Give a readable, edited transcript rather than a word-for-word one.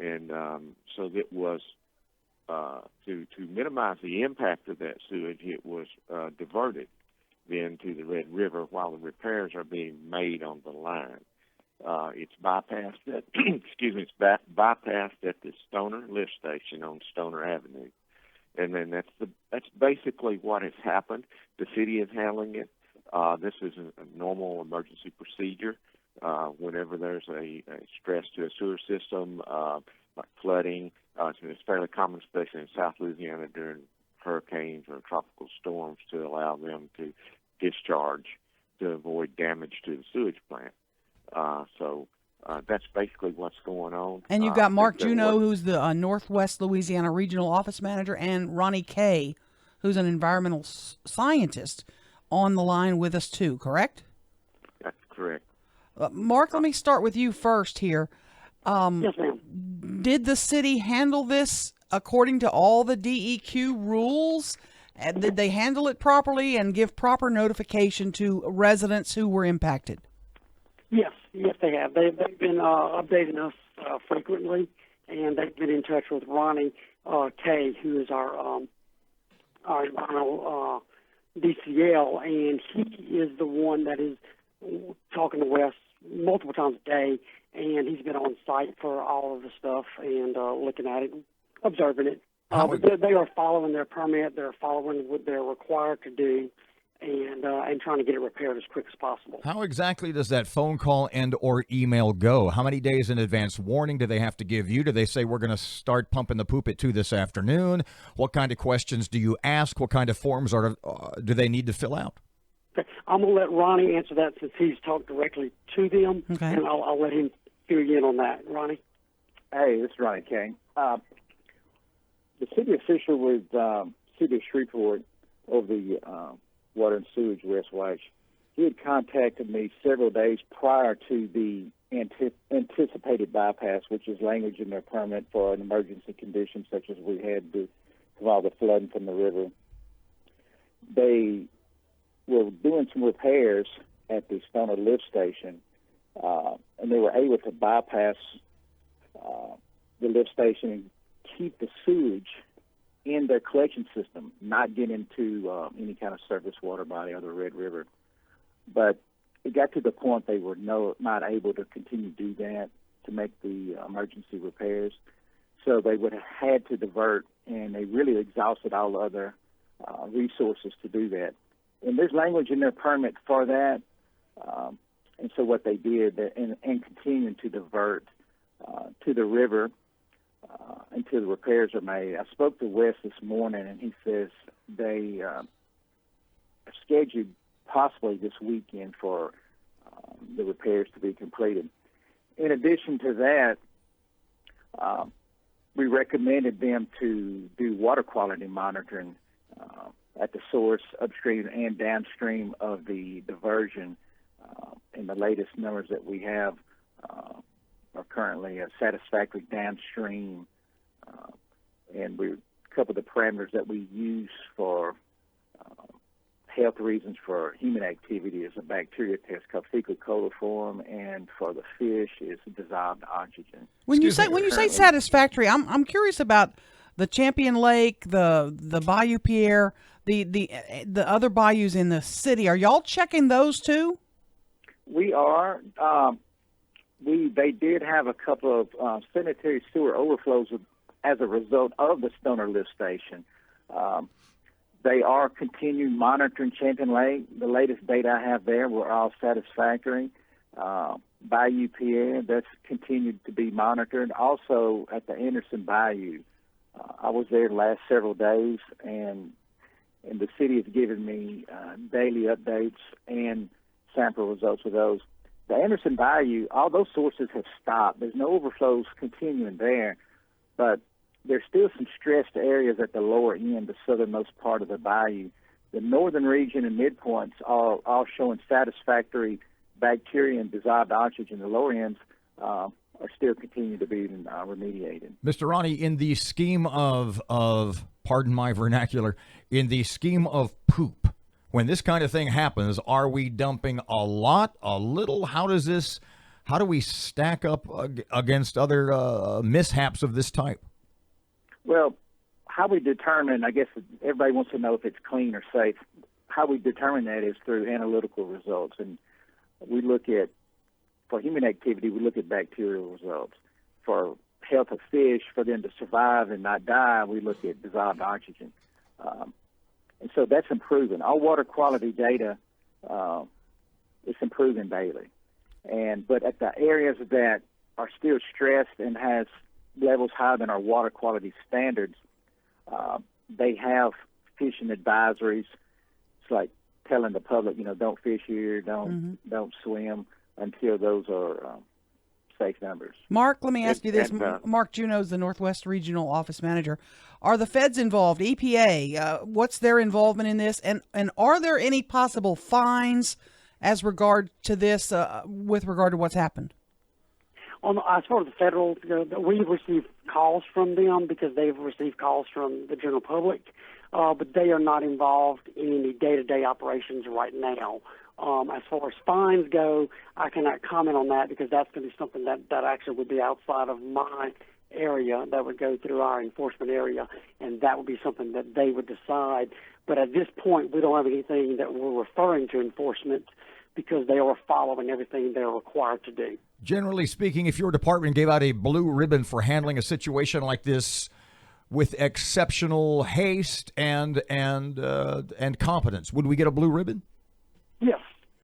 and so it was to minimize the impact of that sewage. It was diverted then to the Red River while the repairs are being made on the line. It's bypassed at bypassed at the Stoner lift station on Stoner Avenue, and then that's basically what has happened. The city is handling it. This is a normal emergency procedure. Whenever there's a stress to a sewer system, like flooding, it's fairly common, especially in South Louisiana during hurricanes or tropical storms, to allow them to discharge to avoid damage to the sewage plant. So that's basically what's going on. And you've got Mark Juneau, who's the Northwest Louisiana Regional Office Manager, and Ronnie Kay, who's an environmental scientist, on the line with us too, correct? That's correct. Mark, let me start with you first here. Yes, ma'am. Did the city handle this according to all the DEQ rules? And did they handle it properly and give proper notification to residents who were impacted? Yes, they have. They've been updating us frequently, and they've been in touch with Ronnie Kay, who is our environmental DCL, and he is the one that is talking to Wes multiple times a day, and he's been on site for all of the stuff and looking at it, observing it. But they are following their permit. They're following what they're required to do, and trying to get it repaired as quick as possible. How exactly does that phone call and or email go? How many days in advance warning do they have to give you? Do they say, we're going to start pumping the poop at 2 this afternoon? What kind of questions do you ask? What kind of forms do they need to fill out? Okay. I'm going to let Ronnie answer that since he's talked directly to them, okay. And I'll let him fill you in on that. Ronnie? Hey, this is Ronnie Kay. The city official with City of Shreveport over the water and sewage, Wes White, he had contacted me several days prior to the anticipated bypass, which is language in their permit for an emergency condition such as we had to involve the flooding from the river. They were doing some repairs at the Stoner lift station, and they were able to bypass the lift station and keep the sewage in their collection system, not get into any kind of surface water body or the Red River. But it got to the point they were not able to continue to do that, to make the emergency repairs. So they would have had to divert, and they really exhausted all other resources to do that. And there's language in their permit for that. And so what they did, and continuing to divert to the river until the repairs are made. I spoke to Wes this morning, and he says they are scheduled possibly this weekend for the repairs to be completed. In addition to that, we recommended them to do water quality monitoring at the source, upstream and downstream of the diversion. And the latest numbers that we have are currently satisfactory downstream. And a couple of the parameters that we use for health reasons for human activity is a bacteria test called fecal coliform, and for the fish is dissolved oxygen. When you say satisfactory, I'm curious about the Champion Lake, the Bayou Pierre, the other bayous in the city. Are y'all checking those too? We are. They did have a couple of sanitary sewer overflows as a result of the Stoner lift station. They are continuing monitoring Champion Lake. The latest data I have there were all satisfactory. Bayou Pierre, that's continued to be monitored. Also at the Anderson Bayou, I was there the last several days, and the city has given me daily updates and sample results of those. The Anderson Bayou, all those sources have stopped. There's no overflows continuing there, but there's still some stressed areas at the lower end, the southernmost part of the bayou. The northern region and midpoints are all showing satisfactory bacteria and dissolved oxygen. The lower ends are still continuing to be remediated. Mr. Ronnie, in the scheme of pardon my vernacular, in the scheme of poop, when this kind of thing happens, are we dumping a lot, a little? How does this How do we stack up against other mishaps of this type? Well, how we determine, I guess everybody wants to know if it's clean or safe. How we determine that is through analytical results. And we look at, for human activity, we look at bacterial results. For health of fish, for them to survive and not die, we look at dissolved oxygen. And so that's improving. Our water quality data is improving daily. But at the areas that are still stressed and has levels higher than our water quality standards, they have fishing advisories. It's like telling the public, don't fish here, don't swim until those are safe numbers. Mark, let me ask you this. And, Mark Juneau's the Northwest Regional Office Manager. Are the feds involved? EPA, what's their involvement in this? And are there any possible fines as regard to this, with regard to what's happened? As far as the federal, we've received calls from them because they've received calls from the general public, but they are not involved in any day-to-day operations right now. As far as fines go, I cannot comment on that because that's going to be something that actually would be outside of my area. That would go through our enforcement area, and that would be something that they would decide. But at this point, we don't have anything that we're referring to enforcement because they are following everything they're required to do. Generally speaking, if your department gave out a blue ribbon for handling a situation like this with exceptional haste and competence, would we get a blue ribbon? Yes,